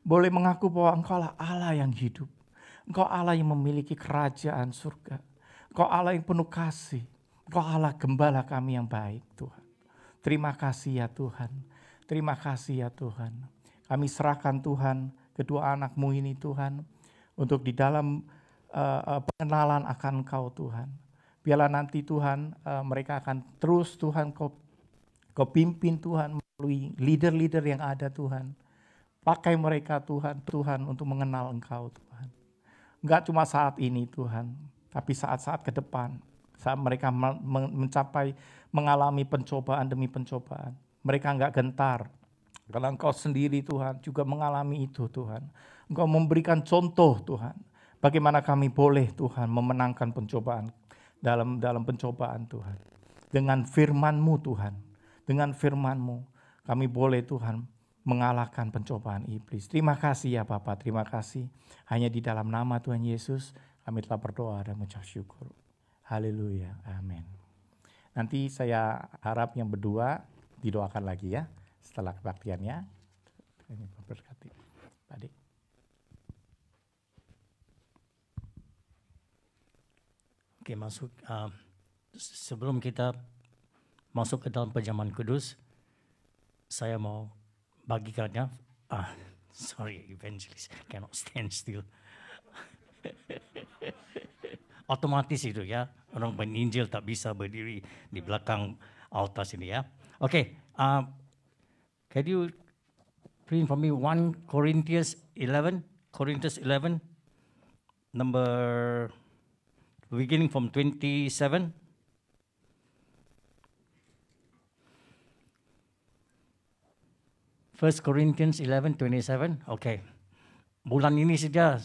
Boleh mengaku bahwa Engkau lah Allah yang hidup. Engkau Allah yang memiliki kerajaan surga. Engkau Allah yang penuh kasih. Engkau Allah gembala kami yang baik Tuhan. Terima kasih ya Tuhan. Terima kasih ya Tuhan. Kami serahkan Tuhan kedua anak-Mu ini Tuhan, untuk di dalam pengenalan akan Engkau Tuhan. Biarlah nanti Tuhan mereka akan terus Tuhan Kau pimpin Tuhan melalui leader-leader yang ada Tuhan. Pakai mereka Tuhan untuk mengenal Engkau Tuhan. Enggak cuma saat ini Tuhan, tapi saat-saat ke depan. Saat mereka mengalami pencobaan demi pencobaan. Mereka enggak gentar. Karena Engkau sendiri Tuhan juga mengalami itu Tuhan. Engkau memberikan contoh Tuhan. Bagaimana kami boleh Tuhan memenangkan pencobaan dalam pencobaan Tuhan. Dengan firman-Mu Tuhan. Dengan firman-Mu kami boleh Tuhan mengalahkan pencobaan iblis. Terima kasih ya Bapa, terima kasih. Hanya di dalam nama Tuhan Yesus kami telah berdoa dan mengucap syukur. Haleluya, amin. Nanti saya harap yang berdua didoakan lagi ya. Setelah kebaktiannya, ini berkati Pak Dik. Oke, sebelum kita masuk ke dalam perjamuan kudus, saya mau bagikannya. Sorry, evangelist cannot stand still. Otomatis itu ya, orang penginjil tak bisa berdiri di belakang altar sini ya. Oke, can you read for me 1 Corinthians 11, number beginning from 27. First Corinthians 11:27. Okay. Bulan ini saja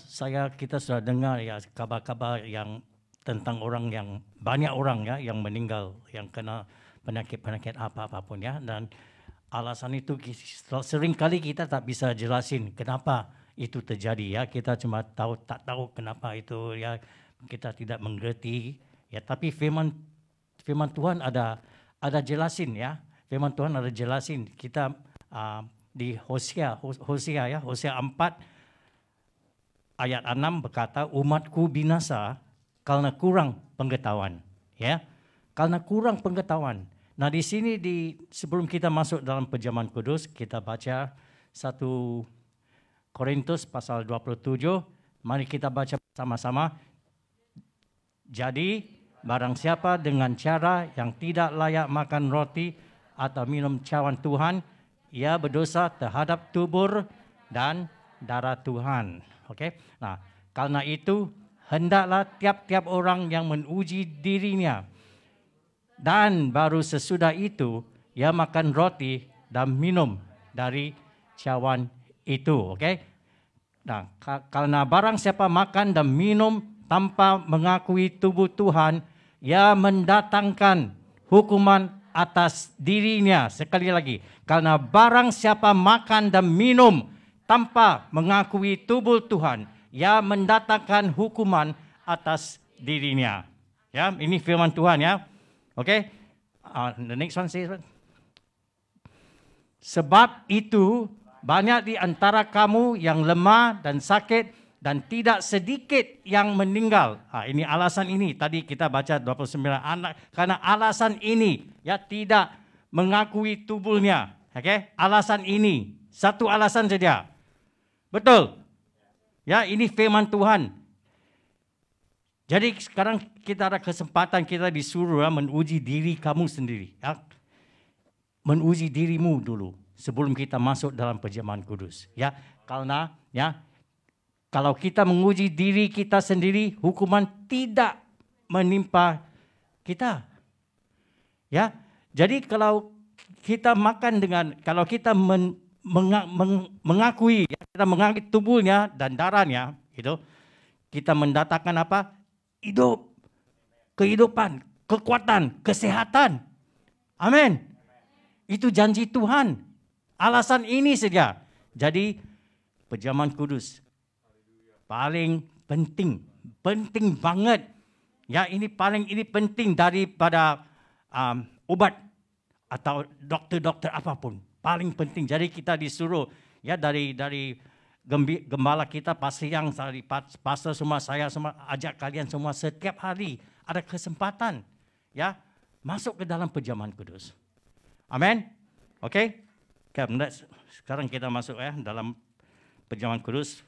kita sudah dengar ya kabar-kabar yang tentang orang yang banyak orang ya yang meninggal, yang kena penyakit apapun ya, dan alasan itu sering kali kita tak bisa jelasin kenapa itu terjadi ya. Kita cuma tak tahu kenapa itu ya, kita tidak mengerti ya, tapi firman Tuhan ada jelasin ya. Firman Tuhan ada jelasin. Kita di Hosea 4 ayat 6 berkata, umatku binasa karena kurang pengetahuan ya. Karena kurang pengetahuan. Nah di sini sebelum kita masuk dalam perjamuan kudus, kita baca 1 Korintus pasal 27. Mari kita baca sama-sama. Jadi barang siapa dengan cara yang tidak layak makan roti atau minum cawan Tuhan, ia berdosa terhadap tubuh dan darah Tuhan. Okey. Nah, karena itu hendaklah tiap-tiap orang yang menguji dirinya, dan baru sesudah itu ia makan roti dan minum dari cawan itu. Okey. Nah, karena barang siapa makan dan minum tanpa mengakui tubuh Tuhan, ia mendatangkan hukuman atas dirinya. Sekali lagi, karena barang siapa makan dan minum tanpa mengakui tubuh Tuhan, ia mendatangkan hukuman atas dirinya. Ya, ini firman Tuhan ya. Okay, the next one says, sebab itu banyak di antara kamu yang lemah dan sakit dan tidak sedikit yang meninggal. Ini alasan ini. Tadi kita baca 29 anak. Karena alasan ini ya tidak mengakui tubuhnya. Okay? Alasan ini. Satu alasan saja. Betul. Ya, ini firman Tuhan. Jadi sekarang kita ada kesempatan, kita disuruh ya, menguji diri kamu sendiri. Ya. Menguji dirimu dulu sebelum kita masuk dalam perjamuan kudus. Ya, karena ya, kalau kita menguji diri kita sendiri, hukuman tidak menimpa kita. Ya, jadi kalau kita makan dengan, kalau kita mengakui, ya, kita mengakui tubuhnya dan darahnya, itu kita mendatangkan apa? Hidup, kehidupan, kekuatan, kesehatan. Amin. Itu janji Tuhan. Alasan ini saja. Jadi perjamuan kudus paling penting, penting banget. Ya, ini penting daripada obat atau dokter-dokter apapun. Paling penting. Jadi kita disuruh ya dari gembala kita, Pastor Yang, pastor semua, saya semua ajak kalian semua setiap hari ada kesempatan ya masuk ke dalam perjamuan kudus. Amin. Okey. Sekarang kita masuk ya dalam perjamuan kudus.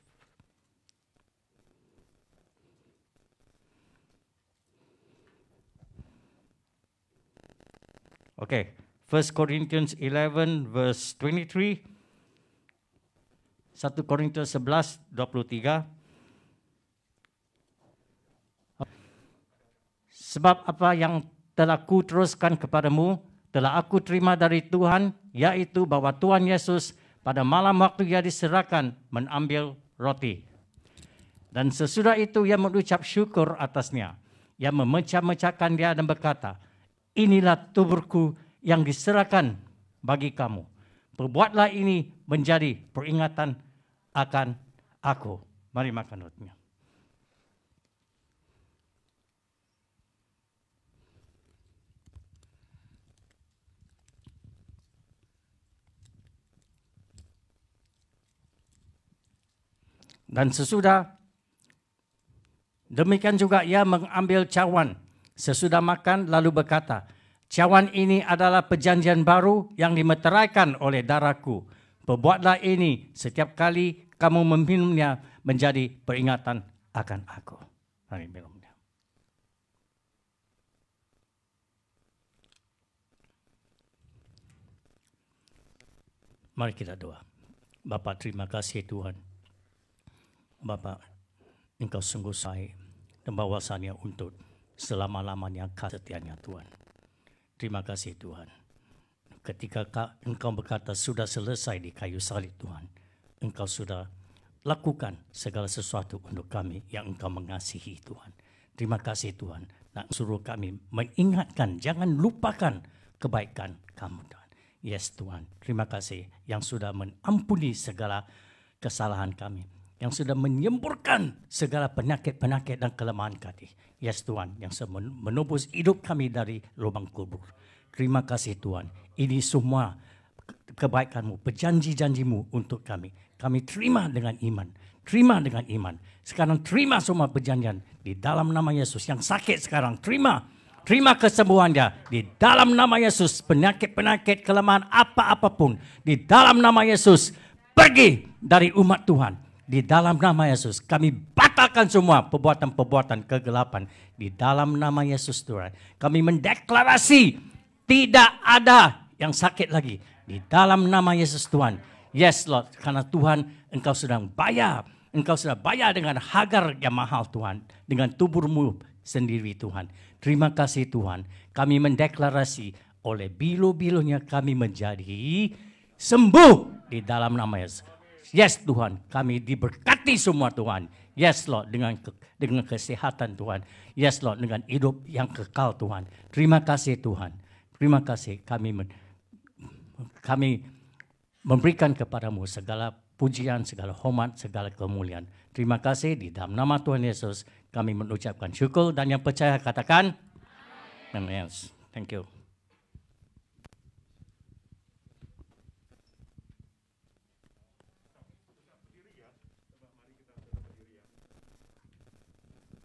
Okay, 1 Corinthians 11 verse 23, 1 Korintus 11, 23. Sebab apa yang telah kuteruskan kepadamu, telah aku terima dari Tuhan, yaitu bahwa Tuhan Yesus pada malam waktu ia diserahkan mengambil roti. Dan sesudah itu ia mengucap syukur atasnya. Ia memecah-mecahkan dia dan berkata, inilah tubuhku yang diserahkan bagi kamu. Perbuatlah ini menjadi peringatan akan aku. Mari makan rotinya. Dan sesudah demikian juga ia mengambil cawan sesudah makan lalu berkata, cawan ini adalah perjanjian baru yang dimeteraikan oleh darahku. Perbuatlah ini setiap kali kamu meminumnya menjadi peringatan akan aku. Mari minumnya. Mari kita doa. Bapa, terima kasih Tuhan. Bapa, Engkau sungguh baik dan bahwasannya untuk selama-lamanya kasih setianya Tuhan. Terima kasih Tuhan. Ketika Engkau berkata sudah selesai di kayu salib Tuhan, Engkau sudah lakukan segala sesuatu untuk kami yang Engkau mengasihi Tuhan. Terima kasih Tuhan. Dan suruh kami mengingatkan, jangan lupakan kebaikan kamu Tuhan. Yes Tuhan, terima kasih yang sudah mengampuni segala kesalahan kami, yang sudah menyemburkan segala penyakit-penyakit dan kelemahan kami. Yes Tuhan, yang sudah menebus hidup kami dari lubang kubur. Terima kasih Tuhan. Ini semua kebaikan-Mu, perjanji-janji-Mu untuk kami. Kami terima dengan iman. Terima dengan iman. Sekarang terima semua perjanjian di dalam nama Yesus. Yang sakit sekarang terima. Terima kesembuhan dia. Di dalam nama Yesus, penyakit-penyakit, kelemahan apa-apapun. Di dalam nama Yesus, pergi dari umat Tuhan. Di dalam nama Yesus, kami batalkan semua perbuatan-perbuatan kegelapan. Di dalam nama Yesus Tuhan, kami mendeklarasi tidak ada yang sakit lagi. di dalam nama Yesus Tuhan. Yes Lord, karena Tuhan Engkau sedang bayar. Engkau sudah bayar dengan harga yang mahal Tuhan. Dengan tubuhmu sendiri Tuhan. Terima kasih Tuhan. Kami mendeklarasi oleh bilu-bilunya kami menjadi sembuh di dalam nama Yesus. Yes Tuhan, kami diberkati semua Tuhan. Yes Lord, dengan kesehatan Tuhan. Yes Lord, dengan hidup yang kekal Tuhan. Terima kasih Tuhan. Terima kasih kami memberikan kepadamu segala pujian, segala hormat, segala kemuliaan. Terima kasih di dalam nama Tuhan Yesus kami mengucapkan syukur dan yang percaya katakan amin. Yes. Thank you.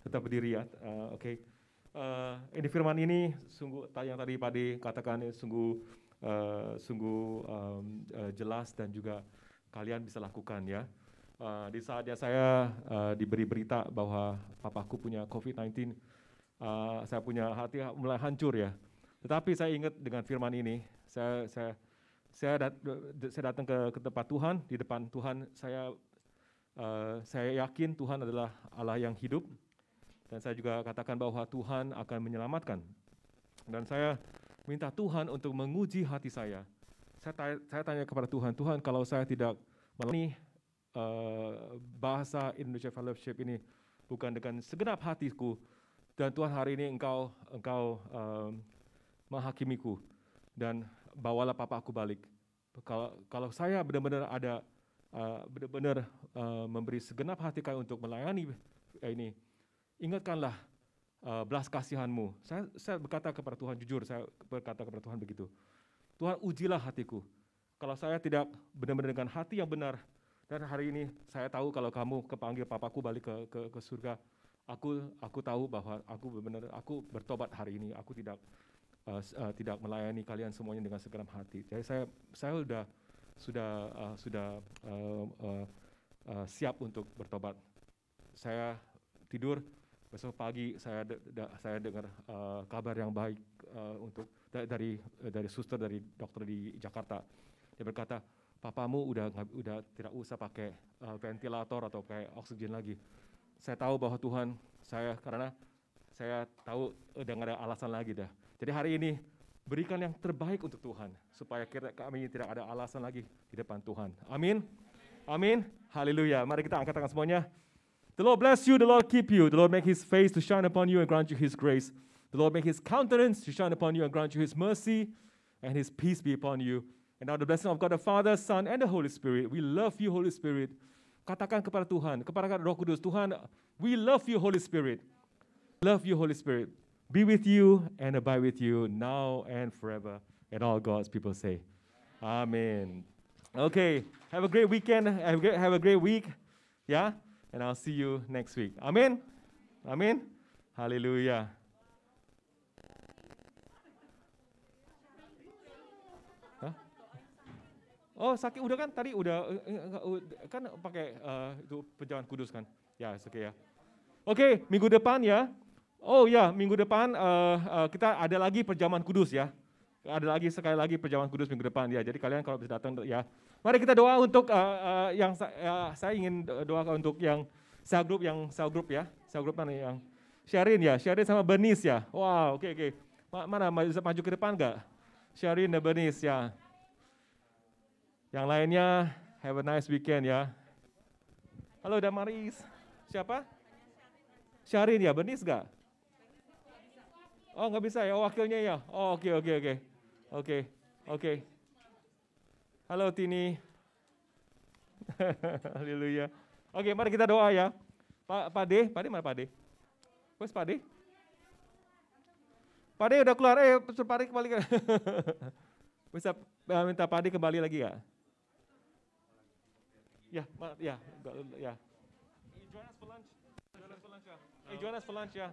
Tetap berdiri ya, oke. Ini firman ini sungguh yang tadi Pak De katakan sungguh jelas dan juga kalian bisa lakukan ya. Di saatnya saya diberi berita bahwa papaku punya COVID-19, saya punya hati mulai hancur ya. Tetapi saya ingat dengan firman ini, saya datang ke tempat Tuhan, di depan Tuhan saya yakin Tuhan adalah Allah yang hidup. Dan saya juga katakan bahwa Tuhan akan menyelamatkan. Dan saya minta Tuhan untuk menguji hati saya. Saya tanya kepada Tuhan, Tuhan kalau saya tidak melalui bahasa Indonesia Fellowship ini bukan dengan segenap hatiku, dan Tuhan hari ini Engkau menghakimiku, dan bawalah papaku balik. Kalau saya benar-benar ada benar-benar memberi segenap hati kami untuk melayani ini, ingatkanlah belas kasihan-Mu. Saya berkata kepada Tuhan, jujur saya berkata kepada Tuhan begitu. Tuhan, ujilah hatiku. Kalau saya tidak benar-benar dengan hati yang benar, dan hari ini saya tahu kalau kamu kepanggil papaku balik ke surga, aku tahu bahwa aku bertobat hari ini. Aku tidak melayani kalian semuanya dengan segenap hati. Jadi saya sudah siap untuk bertobat. Saya tidur. Besok pagi saya dengar kabar yang baik dari suster, dari dokter di Jakarta. Dia berkata, papamu udah tidak usah pakai ventilator atau pakai oksigen lagi. Saya tahu bahwa Tuhan karena saya tahu udah nggak ada alasan lagi dah. Jadi hari ini berikan yang terbaik untuk Tuhan supaya kami tidak ada alasan lagi di depan Tuhan. Amin. Amin. Haleluya. Mari kita angkat tangan semuanya. The Lord bless you, the Lord keep you, the Lord make His face to shine upon you and grant you His grace. The Lord make His countenance to shine upon you and grant you His mercy, and His peace be upon you. And now the blessing of God the Father, Son, and the Holy Spirit. We love you, Holy Spirit. Katakan kepada Tuhan, kepada Roh Kudus, Tuhan, we love you, Holy Spirit. Love you, Holy Spirit. Be with you and abide with you now and forever. And all God's people say, Amen. Okay, have a great weekend. Have a great week. Yeah. And I'll see you next week. Amin. Amin. Haleluya. Oh, sakit udah kan tadi kan pakai itu penjaman kudus kan? Ya, oke ya. Oke, minggu depan ya. Oh ya, minggu depan kita ada lagi perjamuan kudus ya. Ada lagi sekali lagi perjamuan kudus minggu depan ya. Jadi kalian kalau bisa datang ya. Mari kita doa untuk yang saya ingin doakan untuk yang sel group ya. Sel group mana yang Sherin ya, Sherin sama Bernice ya. Wow, oke. Mana bisa maju ke depan enggak? Sherin dan Bernice ya. Yang lainnya have a nice weekend ya. Halo Damaris. Siapa? Sherin ya, Bernice enggak? Oh, enggak bisa ya, wakilnya ya. Oh, oke. Halo Tini. Haleluya. Oke, mari kita doa ya. Pak De mana Pak De? Wes Pak De? Pak De udah keluar, Pak De kembali. Bisa minta Pak De kembali lagi ya? Ya. Join us for lunch. Join us for lunch ya.